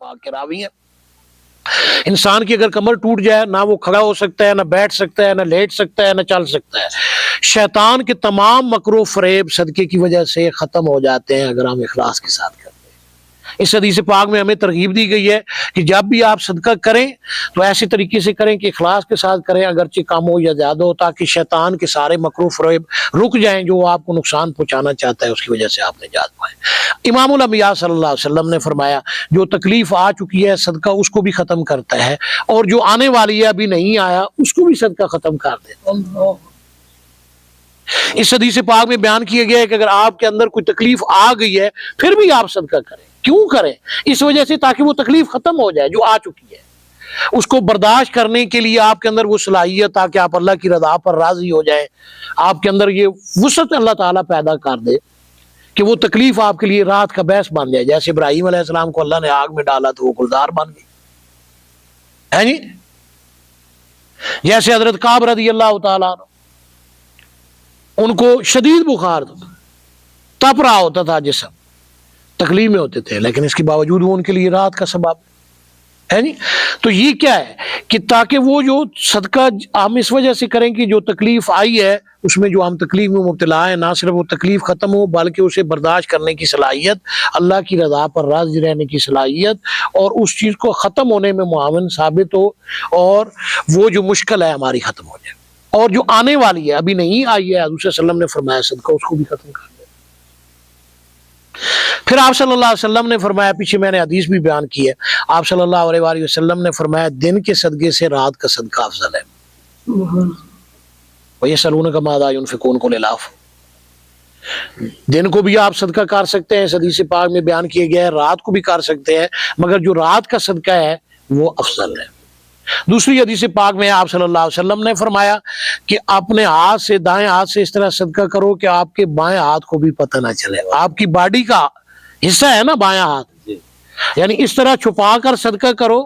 پاک کے راوی ہیں۔ انسان کی اگر کمر ٹوٹ جائے نہ وہ کھڑا ہو سکتا ہے، نہ بیٹھ سکتا ہے، نہ لیٹ سکتا ہے، نہ چل سکتا ہے۔ شیطان کے تمام مکر و فریب صدقے کی وجہ سے ختم ہو جاتے ہیں اگر ہم اخلاص کے ساتھ کرتے ہیں۔ اس حدیث پاک میں ہمیں ترغیب دی گئی ہے کہ جب بھی آپ صدقہ کریں تو ایسے طریقے سے کریں کہ اخلاص کے ساتھ کریں، اگرچہ کم ہو یا زیادہ ہو، تاکہ شیطان کے سارے مکر و فریب رک جائیں جو آپ کو نقصان پہنچانا چاہتا ہے، اس کی وجہ سے آپ نجات پائیں۔ امام الانبیاء صلی اللہ علیہ وسلم نے فرمایا جو تکلیف آ چکی ہے صدقہ اس کو بھی ختم کرتا ہے، اور جو آنے والی ہے ابھی نہیں آیا اس کو بھی صدقہ ختم کر دیتا ہے۔ اس حدیث پاک میں بیان کیا گیا ہے کہ اگر آپ کے اندر کوئی تکلیف آ گئی ہے پھر بھی آپ صدقہ کریں۔ کیوں کریں؟ اس وجہ سے تاکہ وہ تکلیف ختم ہو جائے جو آ چکی ہے، اس کو برداشت کرنے کے لیے آپ کے اندر وہ صلاحیت تاکہ آپ اللہ کی رضا پر راضی ہو جائیں، آپ کے اندر یہ وسعت اللہ تعالیٰ پیدا کر دے کہ وہ تکلیف آپ کے لیے راحت کا باعث بن جائے۔ جیسے ابراہیم علیہ السلام کو اللہ نے آگ میں ڈالا تو وہ گلزار بن گئی ہے جی، جیسے حضرت کعب رضی اللہ تعالیٰ عنہ ان کو شدید بخار تپ رہا ہوتا تھا جسم، تکلیف میں ہوتے تھے، لیکن اس کے باوجود وہ ان کے لیے راحت کا سبب ہے نہیں۔ تو یہ کیا ہے کہ تاکہ وہ جو صدقہ ہم اس وجہ سے کریں کہ جو تکلیف آئی ہے اس میں جو ہم تکلیف میں مبتلا ہیں، نہ صرف وہ تکلیف ختم ہو بلکہ اسے برداشت کرنے کی صلاحیت، اللہ کی رضا پر راضی رہنے کی صلاحیت، اور اس چیز کو ختم ہونے میں معاون ثابت ہو، اور وہ جو مشکل ہے ہماری ختم ہو جائے، اور جو آنے والی ہے ابھی نہیں آئی ہے حضور صلی اللہ علیہ وسلم نے فرمایا صدقہ اس کو بھی ختم کر دے۔ پھر آپ صلی اللہ علیہ وسلم نے فرمایا، پیچھے میں نے حدیث بھی بیان کی ہے، آپ صلی اللہ علیہ وآلہ وسلم نے فرمایا دن کے صدقے سے رات کا صدقہ افضل ہے۔ وَيَسْأَلُونَكَ مَاذَا يُنْفِقُونَ قُلِ الْعَفْوَ، دن کو بھی آپ صدقہ کر سکتے ہیں، اس حدیث پاک میں بیان کیا گیا ہے، رات کو بھی کر سکتے ہیں، مگر جو رات کا صدقہ ہے وہ افضل ہے۔ دوسری حدیث پاک میں آپ صلی اللہ علیہ وسلم نے فرمایا کہ اپنے ہاتھ سے، دائیں ہاتھ سے اس طرح صدقہ کرو کہ آپ کے بائیں ہاتھ کو بھی پتہ نہ چلے۔ آپ کی باڈی کا حصہ ہے نا بائیں ہاتھ، یعنی اس طرح چھپا کر صدقہ کرو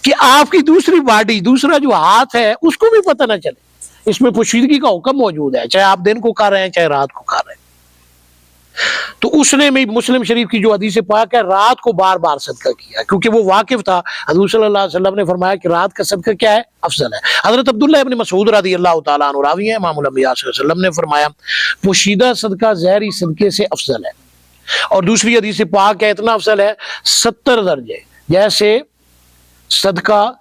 کہ آپ کی دوسری باڈی، دوسرا جو ہاتھ ہے اس کو بھی پتہ نہ چلے۔ اس میں پوشیدگی کا حکم موجود ہے، چاہے آپ دن کو کر رہے ہیں چاہے رات کو کر رہے ہیں۔ تو اس نے میں مسلم شریف کی جو حدیث پاک ہے رات کو بار بار صدقہ کیا، کیونکہ وہ واقف تھا۔ حضور صلی اللہ علیہ وسلم نے فرمایا کہ رات کا صدقہ کیا ہے؟ افضل ہے۔ حضرت عبداللہ ابن مسعود رضی اللہ تعالیٰ عنہ راوی ہیں، امام الانبیاء صلی اللہ علیہ وسلم نے فرمایا پوشیدہ صدقہ ظاہری صدقے سے افضل ہے، اور دوسری حدیث پاک ہے اتنا افضل ہے 70 درجے، جیسے صدقہ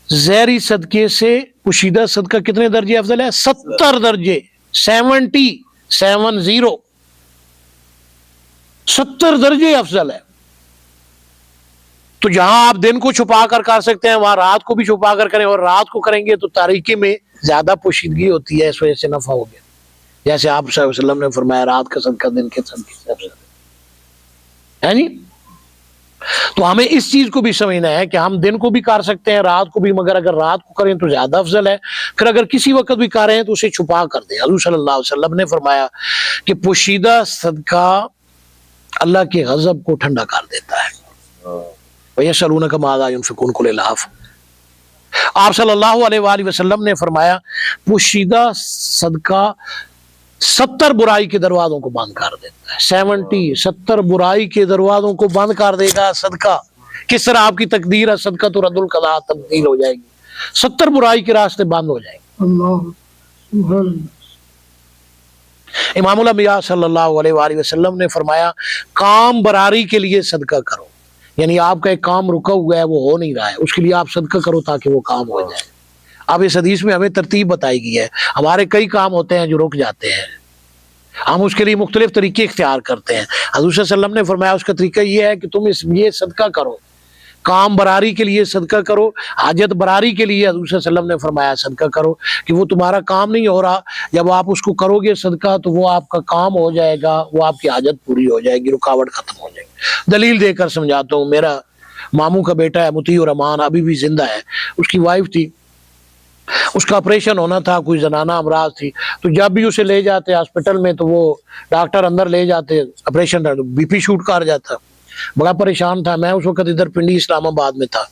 ظاہری صدقے سے پوشیدہ صدقہ کتنے درجے افضل ہے؟ 70 درجے، 70 درجے افضل ہے۔ تو جہاں آپ دن کو چھپا کر کر سکتے ہیں وہاں رات کو بھی چھپا کر کریں، اور رات کو کریں گے تو تاریکی میں زیادہ پوشیدگی ہوتی ہے، اس وجہ سے نفع ہو گیا۔ جیسے آپ صلی اللہ علیہ وسلم نے فرمایا رات کا صدقہ دن کے صدقے سے افضل ہے جی۔ تو ہمیں اس چیز کو بھی سمجھنا ہے کہ ہم دن کو بھی کر سکتے ہیں رات کو بھی، مگر اگر رات کو کریں تو زیادہ افضل ہے۔ پھر اگر کسی وقت بھی کر رہے ہیں تو اسے چھپا کر دیں۔ حضور صلی اللہ علیہ وسلم نے فرمایا کہ پوشیدہ صدقہ اللہ کے غضب کو ٹھنڈا کر دیتا ہے۔ وَيَسْأَلُونَكَ مَاذَا يُنْفِقُونَ قُلِ الْعَفْوَ، آپ صلی اللہ علیہ وآلہ وسلم نے فرمایا پوشیدہ صدقہ 70 برائی کے دروازوں کو بند کر دیتا ہے۔ 70 برائی کے دروازوں کو بند کر دے گا صدقہ۔ کس طرح آپ کی تقدیر ہے صدقہ تو رد القضاء تبدیل ہو جائے گی، 70 برائی کے راستے بند ہو جائیں گے۔ امام الانبیاء صلی اللہ علیہ وآلہ وسلم نے فرمایا کام براری کے لیے صدقہ کرو، یعنی آپ کا ایک کام رکا ہوا ہے وہ ہو نہیں رہا ہے، اس کے لیے آپ صدقہ کرو تاکہ وہ کام ہو جائے۔ اب اس حدیث میں ہمیں ترتیب بتائی گئی ہے، ہمارے کئی کام ہوتے ہیں جو رک جاتے ہیں، ہم اس کے لیے مختلف طریقے اختیار کرتے ہیں۔ حضور صلی اللہ علیہ وسلم نے فرمایا اس کا طریقہ یہ ہے کہ تم یہ صدقہ کرو، کام براری کے لیے صدقہ کرو، حاجت براری کے لیے حضور صلی اللہ علیہ وسلم نے فرمایا صدقہ کرو، کہ وہ تمہارا کام نہیں ہو رہا، جب آپ اس کو کرو گے صدقہ تو وہ آپ کا کام ہو جائے گا، وہ آپ کی حاجت پوری ہو جائے گی، رکاوٹ ختم ہو جائے گی۔ دلیل دے کر سمجھاتا ہوں، میرا ماموں کا بیٹا ہے مطیع الرحمان، ابھی بھی زندہ ہے، اس کی وائف تھی، اس کا آپریشن ہونا تھا، کوئی زنانہ امراض تھی، تو جب بھی اسے لے جاتے ہاسپٹل میں تو وہ ڈاکٹر اندر لے جاتے، آپریشن بی پی شوٹ کر جاتا، بڑا پریشان تھا۔ میں اس وقت ادھر پنڈی اسلام آباد میں تھا،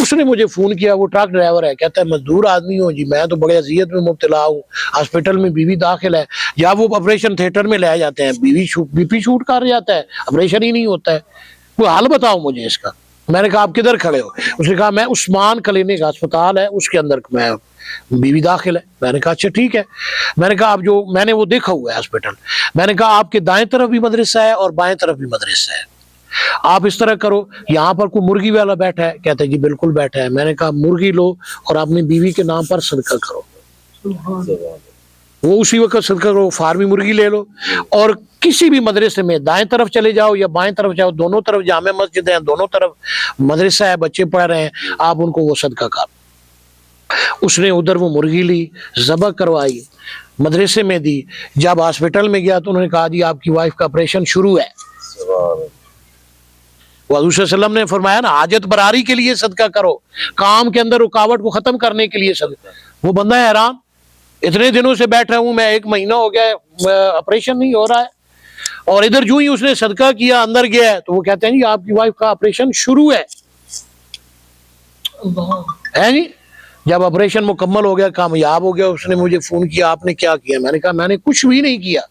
اس نے مجھے فون کیا، وہ ٹرک ڈرائیور ہے، کہتا ہے مزدور آدمی ہوں جی، میں تو بڑے اذیت میں مبتلا ہوں، ہاسپٹل میں بیوی داخل ہے، یا وہ آپریشن تھیٹر میں لے جاتے ہیں، بی پی شوٹ کر جاتا ہے، آپریشن ہی نہیں ہوتا ہے، کوئی حل بتاؤ مجھے اس کا. میں نے کہا آپ کدھر کھڑے ہو؟ اس نے کہا میں عثمان کلینک اسپتال ہے اس کے اندر میں بیوی داخل ہے. میں نے کہا اچھا ٹھیک ہے. میں نے کہا آپ جو میں نے وہ دیکھا ہوا ہے ہاسپٹل. میں نے کہا آپ کے دائیں طرف بھی مدرسہ ہے اور بائیں طرف بھی مدرسہ ہے, آپ اس طرح کرو, یہاں پر کوئی مرغی والا بیٹھا ہے؟ کہتا ہے جی بالکل بیٹھا ہے. میں نے کہا مرغی لو اور اپنی بیوی کے نام پر صدقہ کرو. وہ اسی وقت صدقہ کرو, فارمی مرغی لے لو اور کسی بھی مدرسے میں دائیں طرف چلے جاؤ یا بائیں طرف جاؤ, دونوں طرف جامع مسجد ہیں, دونوں طرف مدرسہ ہے, بچے پڑھ رہے ہیں, آپ ان کو وہ صدقہ کرو. اس نے ادھر وہ مرغی لی, ذبح کروائی, مدرسے میں دی. جب ہاسپٹل میں گیا تو انہوں نے کہا جی آپ کی وائف کا آپریشن شروع ہے. وہ حضور صلی اللہ علیہ وسلم نے فرمایا نا حاجت براری کے لیے صدقہ کرو, کام کے اندر رکاوٹ کو ختم کرنے کے لیے صدقہ. وہ بندہ حیران, اتنے دنوں سے بیٹھا ہوں میں, 1 مہینہ ہو گیا آپریشن نہیں ہو رہا ہے, اور ادھر جو ہی اس نے صدقہ کیا اندر گیا ہے تو وہ کہتے ہیں جی آپ کی وائف کا آپریشن شروع ہے. جی جب آپریشن مکمل ہو گیا, کامیاب ہو گیا, اس نے مجھے فون کیا آپ نے کیا کیا؟ میں نے کہا میں نے کچھ بھی نہیں کیا,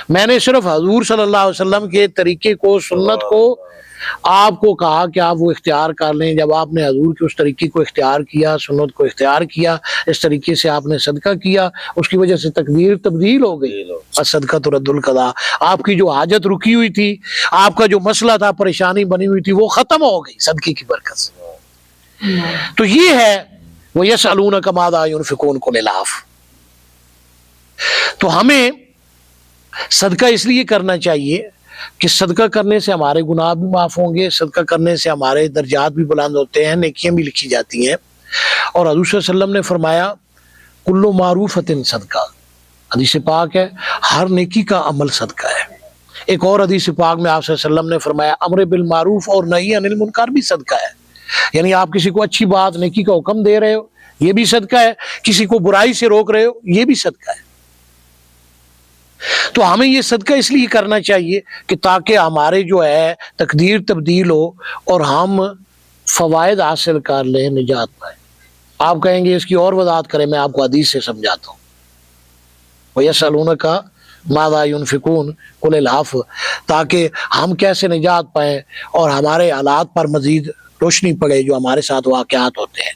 میں نے صرف حضور صلی اللہ علیہ وسلم کے طریقے کو, سنت کو آپ کو کہا کہ آپ وہ اختیار کر لیں. جب آپ نے حضور کے اس طریقے کو اختیار کیا, سنت کو اختیار کیا, اس طریقے سے آپ نے صدقہ کیا, اس کی وجہ سے تقدیر تبدیل ہو گئی. صدقہ تو رد القضا, آپ کی جو حاجت رکی ہوئی تھی, آپ کا جو مسئلہ تھا, پریشانی بنی ہوئی تھی, وہ ختم ہو گئی صدقے کی برکت سے. تو یہ ہے وَيَسْأَلُونَكَ مَاذَا يُنْفِقُونَ قُلِ الْعَفْوَ. تو ہمیں صدقہ اس لیے کرنا چاہیے کہ صدقہ کرنے سے ہمارے گناہ بھی معاف ہوں گے, صدقہ کرنے سے ہمارے درجات بھی بلند ہوتے ہیں, نیکیاں بھی لکھی جاتی ہیں. اور حضور صلی اللہ علیہ وسلم نے فرمایا کل معروفۃ صدقہ, حدیث پاک ہے, ہر نیکی کا عمل صدقہ ہے. ایک اور حدیث پاک میں آپ صلی اللہ علیہ وسلم نے فرمایا امر بالمعروف اور نہی عن المنکر بھی صدقہ ہے. یعنی آپ کسی کو اچھی بات, نیکی کا حکم دے رہے ہو, یہ بھی صدقہ ہے. کسی کو برائی سے روک رہے ہو, یہ بھی صدقہ ہے. تو ہمیں یہ صدقہ اس لیے کرنا چاہیے کہ تاکہ ہمارے جو ہے تقدیر تبدیل ہو اور ہم فوائد حاصل کر لیں, نجات پائیں. آپ کہیں گے اس کی اور وضاحت کریں, میں آپ کو حدیث سے سمجھاتا ہوں. وَيَسْأَلُونَكَ مَاذَا يُنْفِقُونَ قُلِ الْعَفْوَ, تاکہ ہم کیسے نجات پائیں اور ہمارے حالات پر مزید روشنی پڑے جو ہمارے ساتھ واقعات ہوتے ہیں.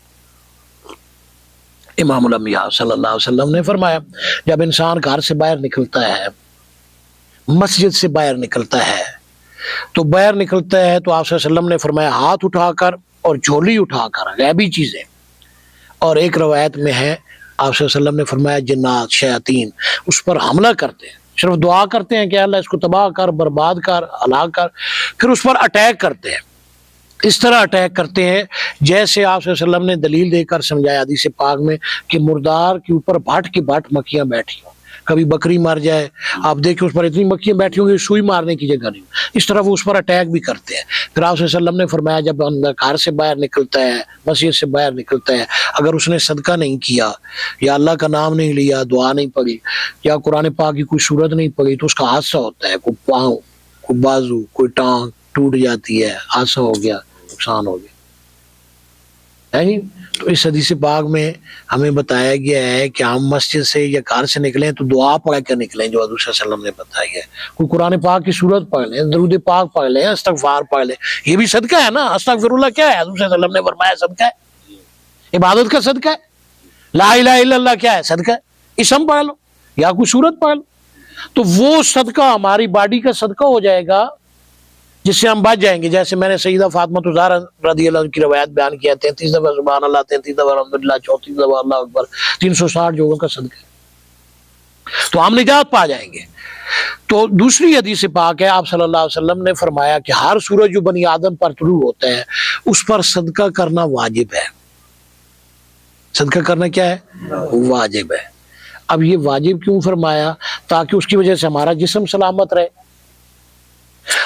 امام الانبیاء صلی اللہ علیہ وسلم نے فرمایا جب انسان گھر سے باہر نکلتا ہے, مسجد سے باہر نکلتا ہے, تو باہر نکلتا ہے تو آپ صلی اللہ علیہ وسلم نے فرمایا ہاتھ اٹھا کر اور جھولی اٹھا کر, غیبی چیزیں. اور ایک روایت میں ہے آپ صلی اللہ علیہ وسلم نے فرمایا جنات, شیاطین اس پر حملہ کرتے ہیں, صرف دعا کرتے ہیں کہ اللہ اس کو تباہ کر, برباد کر, ہلاک کر, پھر اس پر اٹیک کرتے ہیں. اس طرح اٹیک کرتے ہیں جیسے آپ صلی اللہ علیہ وسلم نے دلیل دے کر سمجھایا حدیث پاک میں کہ مردار کے اوپر بھٹ کی بھٹ مکھیاں بیٹھی ہوں. کبھی بکری مر جائے, آپ دیکھیں اس پر اتنی مکھیاں بیٹھی ہوں گی سوئی مارنے کی جگہ نہیں. اس طرح وہ اس پر اٹیک بھی کرتے ہیں. پھر آپ صلی اللہ علیہ وسلم نے فرمایا جب گھر سے باہر نکلتا ہے, مسجد سے باہر نکلتا ہے, اگر اس نے صدقہ نہیں کیا یا اللہ کا نام نہیں لیا, دعا نہیں پڑھی یا قرآن پاک کی کوئی صورت نہیں پڑھی, تو اس کا حادثہ ہوتا ہے. کوئی پاؤں, کوئی بازو, کوئی ٹانگ ٹوٹ جاتی ہے, حادثہ ہو گیا, نقصان ہو گیا. تو اس حدیث پاک میں ہمیں بتایا گیا ہے کہ ہم مسجد سے یا گھر سے نکلیں تو دعا پڑھ کر نکلیں جو حضور صلی اللہ علیہ وسلم نے بتائی ہے. کوئی قرآن پاک کی سورت پڑھ لیں, درود پاک پڑھ لیں, استغفار پڑھ لیں, یہ بھی صدقہ ہے نا. استغفر اللہ کیا ہے؟ حضور صلی اللہ علیہ وسلم نے فرمایا صدقہ ہے, عبادت کا صدقہ ہے. لا الہ الا اللہ کیا ہے؟ صدقہ ہے. اسم پڑھ لو یا کوئی سورت پڑھ لو, تو وہ صدقہ ہماری باڈی کا صدقہ ہو جائے گا جس سے ہم بچ جائیں گے. جیسے میں نے سیدہ فاطمہ زہرا رضی اللہ عنہ کی روایت بیان کیا, 33 دفعہ سبحان اللہ, 33 دفعہ الحمدللہ, 34 دفعہ اللہ اکبر, 360 لوگوں کا صدقہ ہے, تو ہم نجات پا جائیں گے. تو دوسری حدیث پاک ہے آپ صلی اللہ علیہ وسلم نے فرمایا کہ ہر سورج جو بنی آدم پر طلوع ہوتا ہے اس پر صدقہ کرنا واجب ہے. صدقہ کرنا کیا ہے؟ واجب ہے. اب یہ واجب کیوں فرمایا؟ تاکہ اس کی وجہ سے ہمارا جسم سلامت رہے.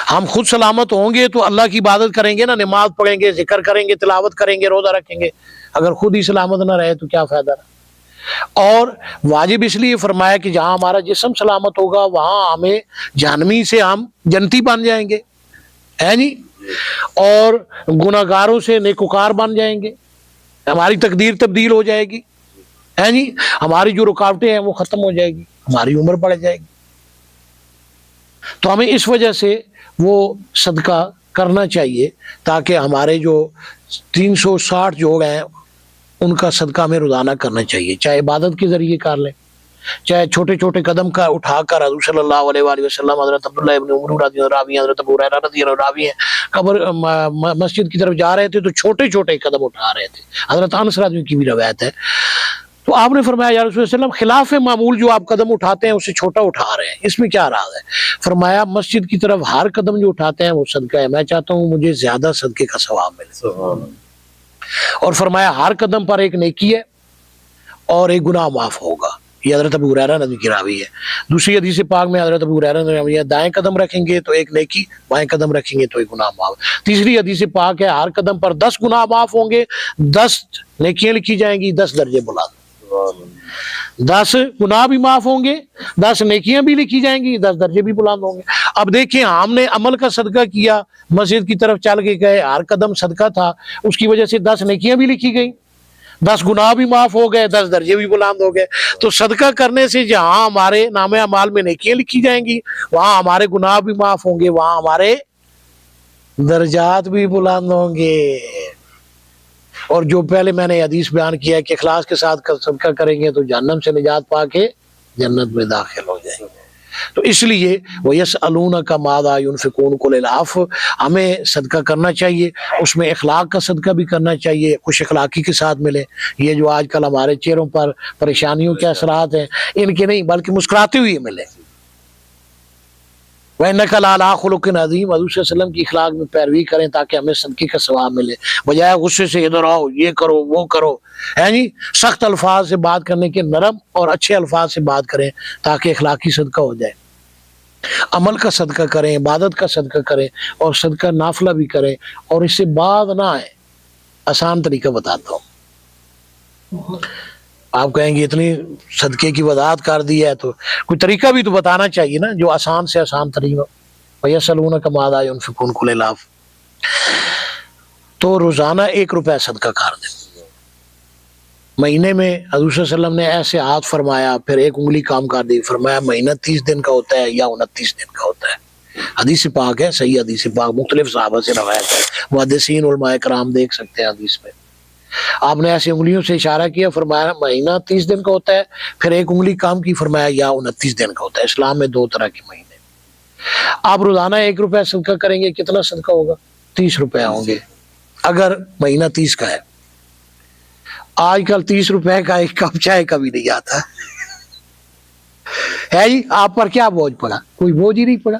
ہم خود سلامت ہوں گے تو اللہ کی عبادت کریں گے نا, نماز پڑھیں گے, ذکر کریں گے, تلاوت کریں گے, روزہ رکھیں گے. اگر خود ہی سلامت نہ رہے تو کیا فائدہ رہا. اور واجب اس لیے فرمایا کہ جہاں ہمارا جسم سلامت ہوگا وہاں ہمیں جہنمی سے ہم جنتی بن جائیں گے, ہے نہیں, اور گناہگاروں سے نیکوکار بن جائیں گے, ہماری تقدیر تبدیل ہو جائے گی, ہے نہیں, ہماری جو رکاوٹیں ہیں وہ ختم ہو جائے گی, ہماری عمر بڑھ جائے گی. تو ہمیں اس وجہ سے وہ صدقہ کرنا چاہیے تاکہ ہمارے جو 360 جوڑ ہیں ان کا صدقہ ہمیں روزانہ کرنا چاہیے، چاہے عبادت کے ذریعے کر لیں، چاہے چھوٹے چھوٹے قدم کا اٹھا کر حضور صلی اللہ علیہ وآلہ وسلم، حضرت عبداللہ ابن عمر رضی اللہ عنہ، حضرت ابو ہریرہ رضی اللہ عنہ راوی ہیں، قبر مسجد کی طرف جا رہے تھے تو چھوٹے چھوٹے قدم اٹھا رہے تھے، حضرت انس رضی کی بھی روایت ہے۔ تو آپ نے فرمایا یا رسول اللہ صلی اللہ علیہ وسلم خلاف معمول جو آپ قدم اٹھاتے ہیں اسے چھوٹا اٹھا رہے ہیں، اس میں کیا راز ہے؟ فرمایا مسجد کی طرف ہر قدم جو اٹھاتے ہیں وہ صدقہ ہے، میں چاہتا ہوں مجھے زیادہ صدقے کا ثواب ملے۔ اور فرمایا ہر قدم پر ایک نیکی ہے اور ایک گناہ معاف ہوگا، یہ حضرت ابو ہریرہ رضی کی راوی ہے۔ دوسری حدیث پاک میں حضرت ابو ہریرہ رضی دائیں قدم رکھیں گے تو ایک نیکی، بائیں قدم رکھیں گے تو ایک گناہ معاف۔ تیسری حدیث پاک ہے ہر قدم پر 10 گناہ معاف ہوں گے، 10 نیکیاں لکھی جائیں گی، 10 درجے بلند، 10 گناہ بھی معاف ہوں گے، 10 نیکیاں بھی لکھی جائیں گی، 10 درجے بھی بلند ہوں گے۔ اب دیکھیں ہم نے عمل کا صدقہ کیا، مسجد کی طرف چل کے گئے، ہر قدم صدقہ تھا، اس کی وجہ سے 10 نیکیاں بھی لکھی گئیں، 10 گناہ بھی معاف ہو گئے، 10 درجے بھی بلند ہو گئے۔ تو صدقہ کرنے سے جہاں ہمارے نام اعمال میں نیکیاں لکھی جائیں گی، وہاں ہمارے گناہ بھی معاف ہوں گے، وہاں ہمارے درجات بھی بلند ہوں گے۔ اور جو پہلے میں نے حدیث بیان کیا کہ اخلاص کے ساتھ صدقہ کریں گے تو جہنم سے نجات پا کے جنت میں داخل ہو جائیں گے۔ تو اس لیے وَيَسْأَلُونَكَ مَاذَا يُنْفِقُونَ قُلِ الْعَفْوَ، ہمیں صدقہ کرنا چاہیے، اس میں اخلاق کا صدقہ بھی کرنا چاہیے، خوش اخلاقی کے ساتھ ملے۔ یہ جو آج کل ہمارے چہروں پر پریشانیوں کے اثرات ہیں ان کے نہیں بلکہ مسکراتے ہوئے ملے۔ وَإِنَّكَ لَعَلَىٰ خُلُقٍ عَظِيمٍ، حضور صلی اللہ علیہ وسلم کی اخلاق میں پیروی کریں تاکہ ہمیں صدقے کا ثواب ملے، بجائے غصے سے ادھر آؤ یہ کرو وہ کرو، ہے جی، سخت الفاظ سے بات کرنے کے نرم اور اچھے الفاظ سے بات کریں تاکہ اخلاقی صدقہ ہو جائے۔ عمل کا صدقہ کریں، عبادت کا صدقہ کریں اور صدقہ نافلہ بھی کریں، اور اس سے بعد نہ آئے۔ آسان طریقہ بتاتا ہوں، آپ کہیں گے اتنی صدقے کی وضاحت کر دی ہے تو کوئی طریقہ بھی تو بتانا چاہیے نا جو آسان سے آسان طریقہ۔ وَيَسْأَلُونَكَ مَاذَا يُنْفِقُونَ قُلِ الْعَفْوَ، تو روزانہ 1 روپیہ صدقہ کر دیں۔ مہینے میں حضور صلی اللہ علیہ وسلم نے ایسے ہاتھ فرمایا، پھر 1 انگلی کام کر دی، فرمایا مہینہ 30 دن کا ہوتا ہے یا 29 دن کا ہوتا ہے۔ حدیث پاک ہے، صحیح حدیث پاک، مختلف صحابہ سے روایت ہے، محدثین علماء کرام دیکھ سکتے ہیں حدیث میں۔ آپ نے ایسی انگلیوں سے اشارہ کیا، فرمایا مہینہ 30 دن کا ہوتا ہے، پھر 1 انگلی کام کی، فرمایا یا 29 دن کا ہوتا ہے۔ اسلام میں 2 طرح کے مہینے۔ آپ روزانہ 1 روپیہ صدقہ کریں گے، کتنا صدقہ ہوگا؟ 30 روپیہ ہوں گے، اگر مہینہ 30 کا ہے۔ آج کل 30 روپے کا ایک کپ چائے کا بھی نہیں آتا ہے جی۔ آپ پر کیا بوجھ پڑا؟ کوئی بوجھ ہی نہیں پڑا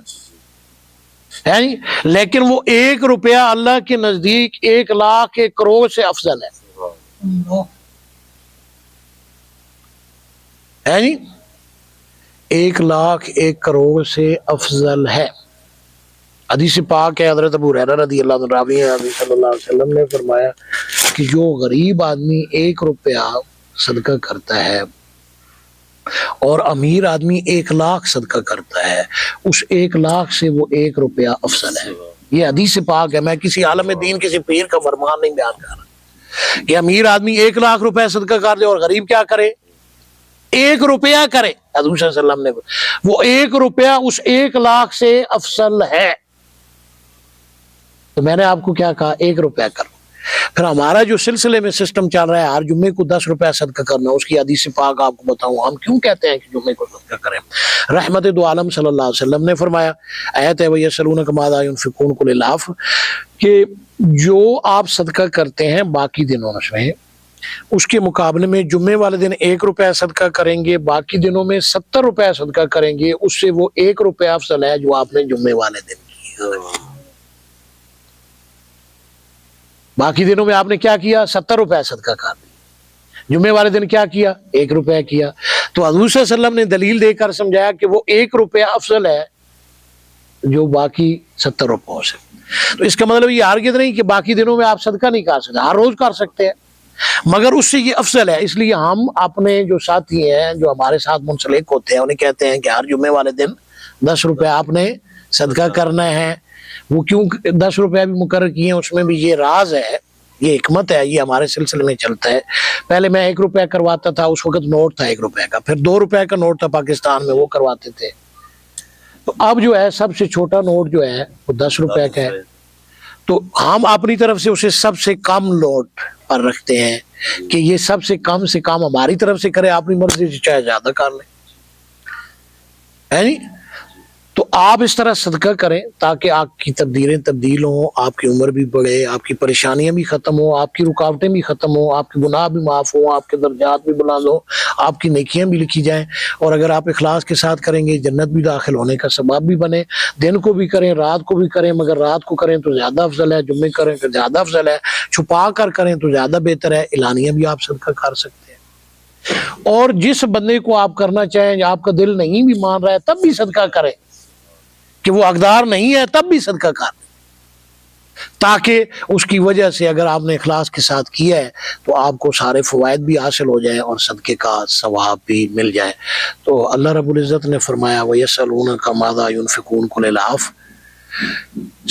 ہے جی، لیکن وہ 1 روپیہ اللہ کے نزدیک 1 لاکھ 1 کروڑ سے افضل ہے جی، 1 لاکھ 1 کروڑ سے افضل ہے۔ حدیث پاک ہے، حضرت ابو ہریرہ رضی اللہ عنہ راوی ہیں، نبی صلی اللہ علیہ وسلم نے فرمایا کہ جو غریب آدمی 1 روپیہ صدقہ کرتا ہے اور امیر آدمی 1 لاکھ صدقہ کرتا ہے، اس 1 لاکھ سے وہ 1 روپیہ افضل ہے۔ یہ حدیث پاک ہے، میں کسی عالم دین کسی پیر کا فرمان نہیں بیان کر رہا کہ امیر آدمی 1 لاکھ روپیہ صدقہ کر دے اور غریب کیا کرے؟ 1 روپیہ کرے۔ حضور صلی اللہ علیہ وسلم نے وہ 1 روپیہ اس 1 لاکھ سے افضل ہے۔ تو میں نے آپ کو کیا کہا؟ 1 روپیہ کرو۔ پھر ہمارا جو سلسلے میں سسٹم چل رہا ہے ہر جمعے کو 10 روپیہ صدقہ کرنا، اس کی حدیث پاک آپ کو بتاؤں ہم کیوں کہتے ہیں کہ جمعے کو صدقہ کریں۔ رحمت دو عالم صلی اللہ علیہ وسلم نے فرمایا، آیت ہے وَيَسْأَلُونَكَ مَاذَا يُنْفِقُونَ قُلِ الْعَفْوَ، کہ جو آپ صدقہ کرتے ہیں باقی دنوں میں، اس کے مقابلے میں جمعے والے دن 1 روپیہ صدقہ کریں گے، باقی دنوں میں 70 روپیہ صدقہ کریں گے، اس سے وہ 1 روپیہ افضل ہے جو آپ نے جمعے والے دن کی۔ باقی دنوں میں آپ نے کیا کیا؟ 70 روپیہ صدقہ کر دیا، جمعے والے دن کیا کیا؟ 1 روپیہ کیا۔ تو حضور صلی اللہ علیہ وسلم نے دلیل دے کر سمجھایا کہ وہ 1 روپیہ افضل ہے جو باقی 70 روپیوں سے۔ تو اس کا مطلب یہ ہرگز نہیں کہ باقی دنوں میں آپ صدقہ نہیں کر سکتے، ہر روز کر سکتے ہیں، مگر اس سے یہ افضل ہے۔ اس لیے ہم اپنے جو ساتھی ہیں جو ہمارے ساتھ منسلک ہوتے ہیں انہیں کہتے ہیں کہ ہر جمعے والے دن 10 روپیہ آپ نے صدقہ کرنا ہے۔ وہ کیوں 10 روپیہ بھی مقرر کیے ہیں، اس میں بھی یہ راز ہے، یہ حکمت ہے، یہ ہمارے سلسلے میں چلتا ہے۔ پہلے میں 1 روپیہ کرواتا تھا، اس وقت نوٹ تھا 1 روپیہ کا، پھر 2 روپیہ کا نوٹ تھا پاکستان میں، وہ کرواتے تھے۔ تو اب جو ہے سب سے چھوٹا نوٹ جو ہے وہ 10 روپیہ کا ہے، تو ہم اپنی طرف سے اسے سب سے کم لوڈ پر رکھتے ہیں کہ یہ سب سے کام ہماری طرف سے کرے، اپنی مرضی سے چاہے زیادہ کر لیں، ہے نہیں؟ تو آپ اس طرح صدقہ کریں تاکہ آپ کی تقدیریں تبدیل ہوں، آپ کی عمر بھی بڑھے، آپ کی پریشانیاں بھی ختم ہوں، آپ کی رکاوٹیں بھی ختم ہوں، آپ کے گناہ بھی معاف ہوں، آپ کے درجات بھی بلند ہوں، آپ کی نیکیاں بھی لکھی جائیں، اور اگر آپ اخلاص کے ساتھ کریں گے جنت بھی داخل ہونے کا سبب بھی بنے۔ دن کو بھی کریں، رات کو بھی کریں، مگر رات کو کریں تو زیادہ افضل ہے، جمعے کریں تو زیادہ افضل ہے، چھپا کر کریں تو زیادہ بہتر ہے، اعلانیہ بھی آپ صدقہ کر سکتے ہیں۔ اور جس بندے کو آپ کرنا چاہیں، آپ کا دل نہیں بھی مان رہا ہے تب بھی صدقہ کریں، کہ وہ حقدار نہیں ہے تب بھی صدقہ کر، تاکہ اس کی وجہ سے اگر آپ نے اخلاص کے ساتھ کیا ہے تو آپ کو سارے فوائد بھی حاصل ہو جائیں اور صدقے کا ثواب بھی مل جائے۔ تو اللہ رب العزت نے فرمایا وَيَسْأَلُونَكَ مَاذَا يُنْفِقُونَ قُلِ الْعَفْوَ،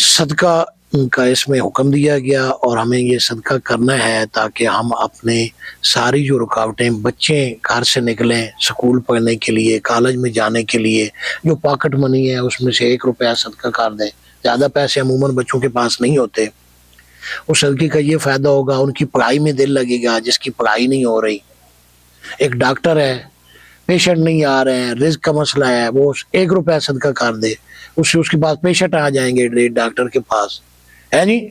صدقہ کا اس میں حکم دیا گیا، اور ہمیں یہ صدقہ کرنا ہے تاکہ ہم اپنے ساری جو رکاوٹیں، بچے گھر سے نکلیں سکول پڑھنے کے لیے، کالج میں جانے کے لیے، جو پاکٹ منی ہے اس میں سے 1 روپیہ صدقہ کر دیں۔ زیادہ پیسے عموماً بچوں کے پاس نہیں ہوتے، اس صدقے کا یہ فائدہ ہوگا، ان کی پڑھائی میں دل لگے گا جس کی پڑھائی نہیں ہو رہی۔ ایک ڈاکٹر ہے، پیشنٹ نہیں آ رہے ہیں، رزق کا مسئلہ ہے، وہ 1 روپیہ صدقہ کر دے، اس سے اس کے پاس پیشنٹ آ جائیں گے ڈاکٹر کے پاس، ہے نہیں؟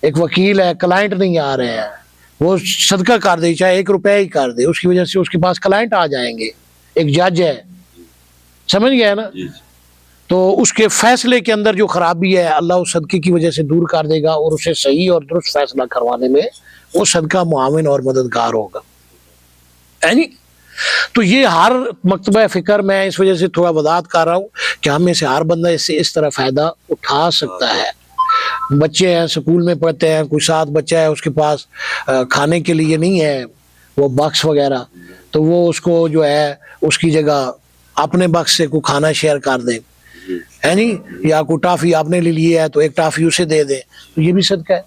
ایک وکیل ہے، کلائنٹ نہیں آ رہے ہیں، وہ صدقہ کر دے، چاہے 1 روپیہ ہی کر دے، اس کی وجہ سے اس کے پاس کلائنٹ آ جائیں گے۔ ایک جج ہے، سمجھ گیا نا؟ تو اس کے فیصلے کے اندر جو خرابی ہے اللہ اس صدقے کی وجہ سے دور کر دے گا، اور اسے صحیح اور درست فیصلہ کروانے میں وہ صدقہ معاون اور مددگار ہوگا، ہے نہیں؟ تو یہ ہر مکتبہ فکر میں اس وجہ سے تھوڑا وضاحت کر رہا ہوں کہ ہم میں سے ہر بندہ اس سے اس طرح فائدہ اٹھا سکتا ہے۔ بچے ہیں سکول میں پڑھتے ہیں، کوئی 7 بچہ ہے، اس کے پاس کھانے کے لیے نہیں ہے وہ باکس وغیرہ، تو وہ اس کو جو ہے اس کی جگہ اپنے باکس سے کوئی کھانا شیئر کر دے، ہے نہیں؟ یا کوئی ٹافی آپ نے لے لی ہے تو 1 ٹافی اسے دے دے، تو یہ بھی صدقہ ہے،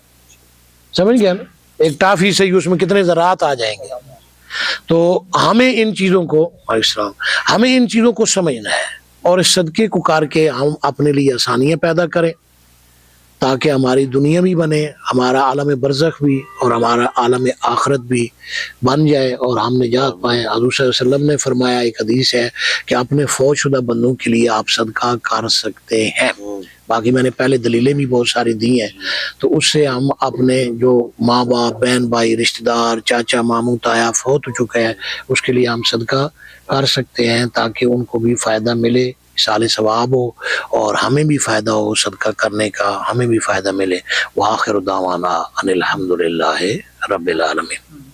سمجھ گیا نا؟ 1 ٹافی سے اس میں کتنے ذرات آ جائیں گے۔ تو ہمیں ان چیزوں کو سمجھنا ہے، اور اس صدقے کو کر کے ہم اپنے لیے آسانیاں پیدا کریں تاکہ ہماری دنیا بھی بنے، ہمارا عالم برزخ بھی اور ہمارا عالم آخرت بھی بن جائے اور ہم نجات پائیں۔ حضور صلی اللہ علیہ وسلم نے فرمایا، ایک حدیث ہے کہ اپنے فوت شدہ بندوں کے لیے آپ صدقہ کر سکتے ہیں۔ باقی میں نے پہلے دلیلیں بھی بہت ساری دی ہیں، تو اس سے ہم اپنے جو ماں باپ، بہن بھائی، رشتہ دار، چاچا ماموں تایا فوت ہو چکے ہیں، اس کے لیے ہم صدقہ کر سکتے ہیں تاکہ ان کو بھی فائدہ ملے، مثال ثواب ہو، اور ہمیں بھی فائدہ ہو صدقہ کرنے کا، ہمیں بھی فائدہ ملے۔ وآخر دعوانا ان الحمد للہ رب العالمین۔